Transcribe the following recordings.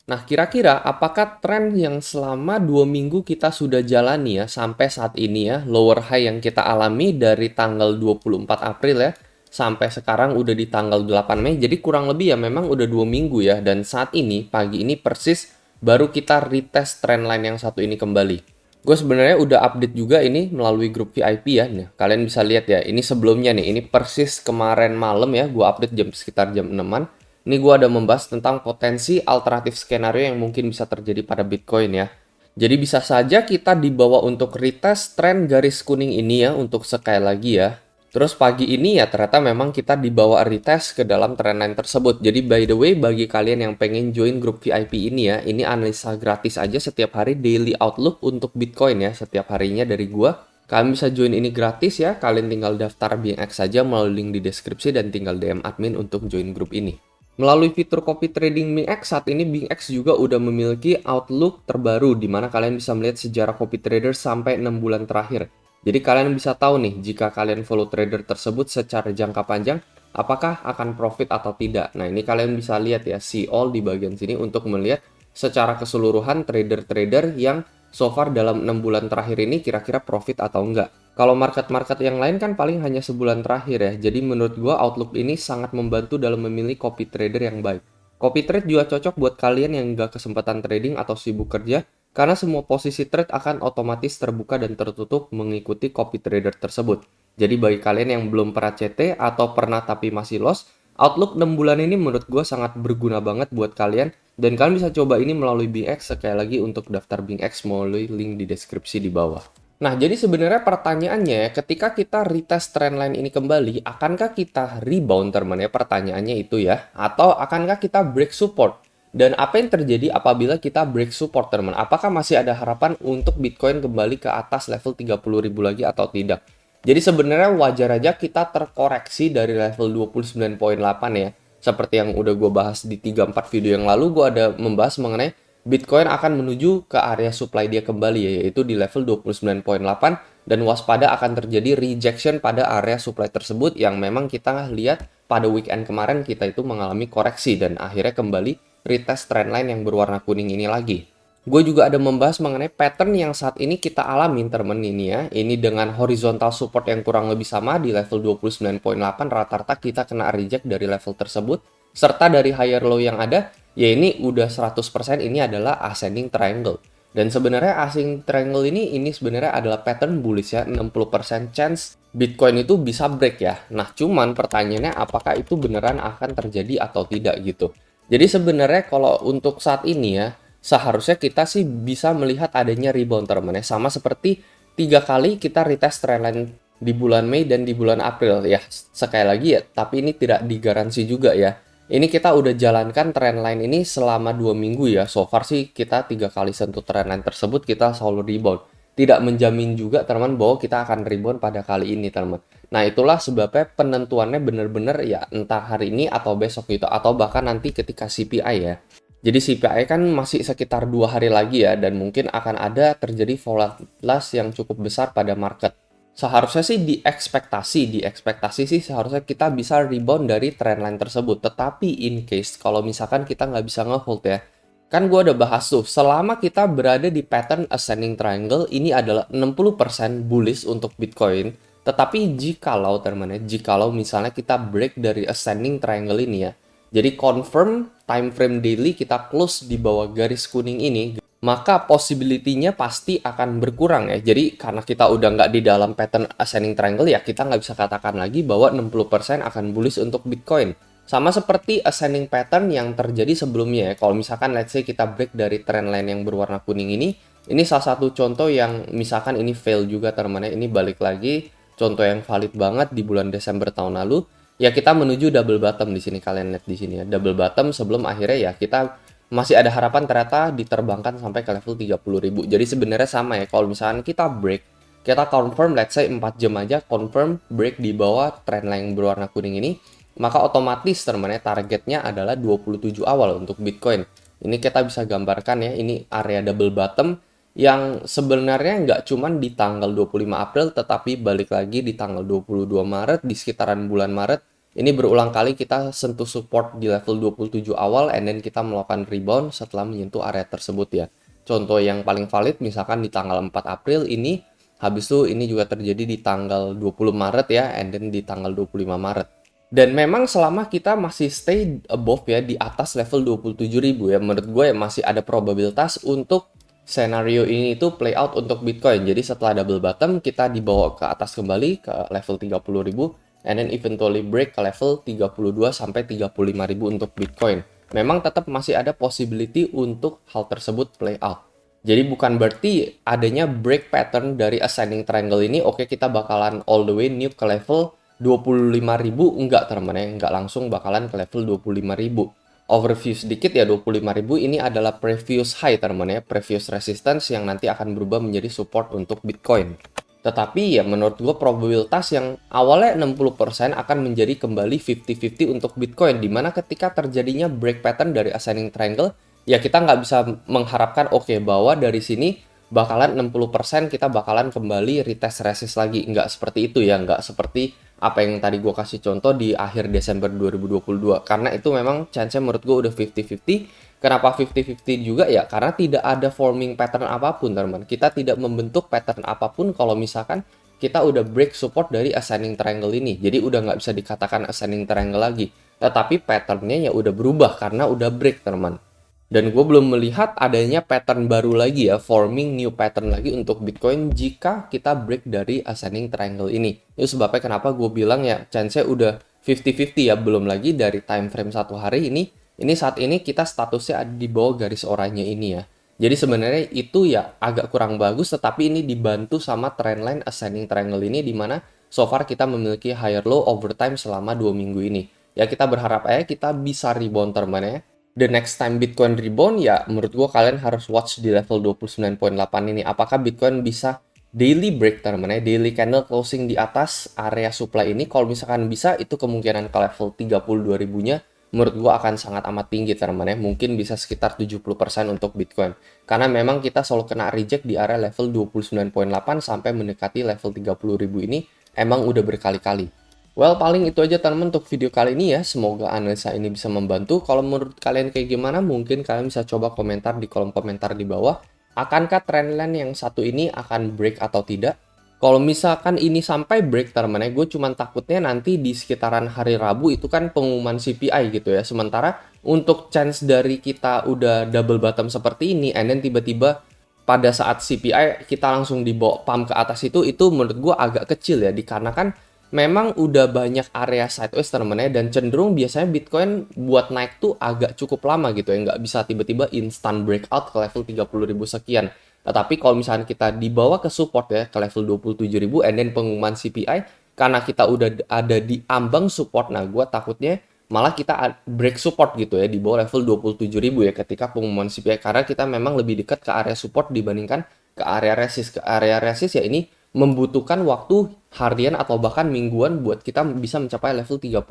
Nah, kira-kira apakah tren yang selama 2 minggu kita sudah jalani ya sampai saat ini ya, lower high yang kita alami dari tanggal 24 April ya, sampai sekarang udah di tanggal 8 Mei, jadi kurang lebih ya memang udah 2 minggu ya, dan saat ini, pagi ini persis baru kita retest trendline yang satu ini kembali. Gue sebenarnya udah update juga ini melalui grup VIP ya. Nah, kalian bisa lihat ya, ini sebelumnya nih, ini persis kemarin malam ya, gue update sekitar jam 6-an. Ini gue ada membahas tentang potensi alternatif skenario yang mungkin bisa terjadi pada Bitcoin ya. Jadi bisa saja kita dibawa untuk retest tren garis kuning ini ya untuk sekali lagi ya. Terus pagi ini ya ternyata memang kita dibawa retest ke dalam trendline tersebut. Jadi by the way bagi kalian yang pengen join grup VIP ini ya, ini analisa gratis aja setiap hari daily outlook untuk Bitcoin ya setiap harinya dari gua. Kalian bisa join ini gratis ya, kalian tinggal daftar BingX saja melalui link di deskripsi dan tinggal DM admin untuk join grup ini. Melalui fitur copy trading BingX, saat ini BingX juga udah memiliki outlook terbaru di mana kalian bisa melihat sejarah copy trader sampai 6 bulan terakhir. Jadi kalian bisa tahu nih, jika kalian follow trader tersebut secara jangka panjang, apakah akan profit atau tidak. Nah, ini kalian bisa lihat ya, see all di bagian sini untuk melihat secara keseluruhan trader-trader yang so far dalam 6 bulan terakhir ini kira-kira profit atau enggak. Kalau market-market yang lain kan paling hanya sebulan terakhir ya. Jadi menurut gua outlook ini sangat membantu dalam memilih copy trader yang baik. Copy trade juga cocok buat kalian yang nggak kesempatan trading atau sibuk kerja, karena semua posisi trade akan otomatis terbuka dan tertutup mengikuti copy trader tersebut. Jadi bagi kalian yang belum pernah CT atau pernah tapi masih loss, outlook 6 bulan ini menurut gue sangat berguna banget buat kalian, dan kalian bisa coba ini melalui BingX. Sekali lagi untuk daftar BingX melalui link di deskripsi di bawah. Nah, jadi sebenarnya pertanyaannya, ketika kita retest trendline ini kembali, akankah kita rebound teman ya? Pertanyaannya itu ya. Atau akankah kita break support? Dan apa yang terjadi apabila kita break support teman? Apakah masih ada harapan untuk Bitcoin kembali ke atas level 30.000 lagi atau tidak? Jadi sebenarnya wajar aja kita terkoreksi dari level 29,8 ya. Seperti yang udah gue bahas di 3-4 video yang lalu, gue ada membahas mengenai Bitcoin akan menuju ke area supply dia kembali ya, yaitu di level 29,8, dan waspada akan terjadi rejection pada area supply tersebut yang memang kita lihat pada weekend kemarin kita itu mengalami koreksi dan akhirnya kembali retest trendline yang berwarna kuning ini lagi. Gue juga ada membahas mengenai pattern yang saat ini kita alami temen ini ya. Ini dengan horizontal support yang kurang lebih sama di level 29,8, rata-rata kita kena reject dari level tersebut. Serta dari higher low yang ada, ya ini udah 100% ini adalah ascending triangle. Dan sebenarnya ascending triangle ini sebenarnya adalah pattern bullish ya, 60% chance Bitcoin itu bisa break ya. Nah, cuman pertanyaannya apakah itu beneran akan terjadi atau tidak gitu. Jadi sebenarnya kalau untuk saat ini ya, seharusnya kita sih bisa melihat adanya rebound teman ya. Sama seperti 3 kali kita retest trendline di bulan Mei dan di bulan April ya. Sekali lagi ya, tapi ini tidak digaransi juga ya. Ini kita udah jalankan trendline ini selama 2 minggu ya. So far sih kita 3 kali sentuh trendline tersebut kita selalu rebound. Tidak menjamin juga teman bahwa kita akan rebound pada kali ini teman. Nah itulah sebabnya penentuannya benar-benar ya entah hari ini atau besok gitu. Atau bahkan nanti ketika CPI ya. Jadi CPI kan masih sekitar 2 hari lagi ya. Dan mungkin akan ada terjadi volatilitas yang cukup besar pada market. Seharusnya sih di ekspektasi sih seharusnya kita bisa rebound dari trendline tersebut. Tetapi in case kalau misalkan kita nggak bisa ngehold ya, kan gue udah bahas tuh, selama kita berada di pattern ascending triangle, ini adalah 60% bullish untuk Bitcoin. Tetapi jikalau misalnya kita break dari ascending triangle ini ya, jadi confirm time frame daily kita close di bawah garis kuning ini, maka possibility-nya pasti akan berkurang ya. Jadi karena kita udah nggak di dalam pattern ascending triangle ya, kita nggak bisa katakan lagi bahwa 60% akan bullish untuk Bitcoin. Sama seperti ascending pattern yang terjadi sebelumnya ya. Kalau misalkan let's say kita break dari trendline yang berwarna kuning ini salah satu contoh yang misalkan ini fail juga teman-teman. Ini balik lagi contoh yang valid banget di bulan Desember tahun lalu. Ya kita menuju double bottom di sini, kalian lihat di sini ya. Double bottom sebelum akhirnya ya kita masih ada harapan ternyata diterbangkan sampai ke level 30.000. Jadi sebenarnya sama ya, kalau misalkan kita break, kita confirm let's say 4 jam aja confirm break di bawah trendline yang berwarna kuning ini, maka otomatis teman-teman targetnya adalah 27 awal untuk Bitcoin. Ini kita bisa gambarkan ya, ini area double bottom yang sebenarnya nggak cuman di tanggal 25 April, tetapi balik lagi di tanggal 22 Maret, di sekitaran bulan Maret, Ini berulang kali kita sentuh support di level 27 awal, and then kita melakukan rebound setelah menyentuh area tersebut ya. Contoh yang paling valid misalkan di tanggal 4 April ini, habis itu ini juga terjadi di tanggal 20 Maret ya, and then di tanggal 25 Maret. Dan memang selama kita masih stay above ya, di atas level 27.000 ya, menurut gue ya masih ada probabilitas untuk scenario ini itu play out untuk Bitcoin. Jadi setelah double bottom, kita dibawa ke atas kembali ke level 30.000, and then eventually break ke level 32 sampai 35.000 untuk Bitcoin. Memang tetap masih ada possibility untuk hal tersebut play out. Jadi bukan berarti adanya break pattern dari ascending triangle ini, oke kita bakalan all the way nuke ke level 25.000, enggak teman-teman, enggak langsung bakalan ke level 25.000. Overview sedikit ya, 25.000 ini adalah previous high teman-teman ya, previous resistance yang nanti akan berubah menjadi support untuk Bitcoin. Tetapi ya menurut gue probabilitas yang awalnya 60% akan menjadi kembali 50-50 untuk Bitcoin, dimana ketika terjadinya break pattern dari ascending triangle, ya kita nggak bisa mengharapkan oke, bahwa dari sini bakalan 60% kita bakalan kembali retest resist lagi. Nggak seperti itu ya, nggak seperti apa yang tadi gue kasih contoh di akhir Desember 2022. Karena itu memang chance-nya menurut gue udah 50-50. Kenapa 50-50 juga ya? Karena tidak ada forming pattern apapun, teman. Kita tidak membentuk pattern apapun kalau misalkan kita udah break support dari ascending triangle ini. Jadi udah nggak bisa dikatakan ascending triangle lagi. Tetapi patternnya ya udah berubah karena udah break, teman. Dan gue belum melihat adanya pattern baru lagi ya, forming new pattern lagi untuk Bitcoin jika kita break dari ascending triangle ini. Itu sebabnya kenapa gue bilang ya, chance-nya udah 50-50 ya, belum lagi dari time frame 1 hari ini. Ini saat ini kita statusnya ada di bawah garis oranye ini ya. Jadi sebenarnya itu ya agak kurang bagus, tetapi ini dibantu sama trendline ascending triangle ini, di mana so far kita memiliki higher low over time selama 2 minggu ini. Ya kita berharap aja kita bisa rebound teman ya. The next time Bitcoin rebound ya menurut gua kalian harus watch di level 29.8 ini. Apakah Bitcoin bisa daily break teman ya, daily candle closing di atas area supply ini. Kalau misalkan bisa, itu kemungkinan ke level 32.000-nya menurut gua akan sangat amat tinggi teman ya. Mungkin bisa sekitar 70% untuk Bitcoin. Karena memang kita selalu kena reject di area level 29.8 sampai mendekati level 30.000 ini emang udah berkali-kali. Well, paling itu aja teman-teman untuk video kali ini ya. Semoga analisa ini bisa membantu. Kalau menurut kalian kayak gimana, mungkin kalian bisa coba komentar di kolom komentar di bawah. Akankah trendline yang satu ini akan break atau tidak? Kalau misalkan ini sampai break teman-teman, gue cuman takutnya nanti di sekitaran hari Rabu itu kan pengumuman CPI gitu ya. Sementara untuk chance dari kita udah double bottom seperti ini, and then tiba-tiba pada saat CPI kita langsung dibawa pump ke atas itu menurut gue agak kecil ya. Dikarenakan memang udah banyak area sideways teman-teman ya, dan cenderung biasanya Bitcoin buat naik tuh agak cukup lama gitu ya. Nggak bisa tiba-tiba instant breakout ke level 30.000 sekian. Tapi kalau misalnya kita dibawa ke support ya, ke level 27.000, and then pengumuman CPI, karena kita udah ada di ambang support, nah gue takutnya malah kita break support gitu ya, di bawah level 27.000 ya ketika pengumuman CPI, karena kita memang lebih dekat ke area support dibandingkan ke area resist. Ke area resist ya ini membutuhkan waktu harian atau bahkan mingguan buat kita bisa mencapai level 30.000.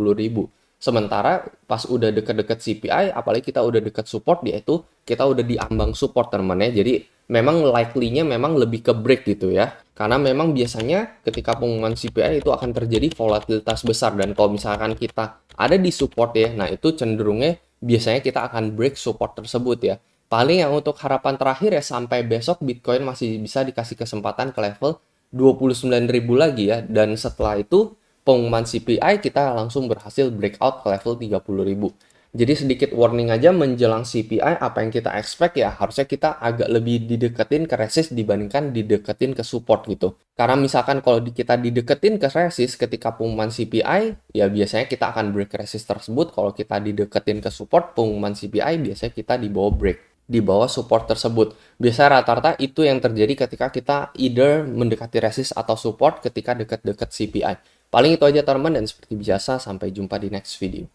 Sementara pas udah deket-deket CPI, apalagi kita udah deket support, yaitu kita udah di ambang support teman-teman ya. Jadi memang likely-nya memang lebih ke break gitu ya. Karena memang biasanya ketika pengumuman CPI itu akan terjadi volatilitas besar. Dan kalau misalkan kita ada di support ya, nah itu cenderungnya biasanya kita akan break support tersebut ya. Paling yang untuk harapan terakhir ya, sampai besok Bitcoin masih bisa dikasih kesempatan ke level 29.000 lagi ya. Dan setelah itu pengumuman CPI kita langsung berhasil breakout ke level 30.000. Jadi sedikit warning aja menjelang CPI, apa yang kita expect ya harusnya kita agak lebih dideketin ke resist dibandingkan dideketin ke support gitu. Karena misalkan kalau kita dideketin ke resist ketika pengumuman CPI, ya biasanya kita akan break resist tersebut. Kalau kita dideketin ke support pengumuman CPI, biasanya kita di bawah break, di bawah support tersebut. Biasanya rata-rata itu yang terjadi ketika kita either mendekati resist atau support ketika dekat-dekat CPI. Paling itu aja teman-teman, dan seperti biasa sampai jumpa di next video.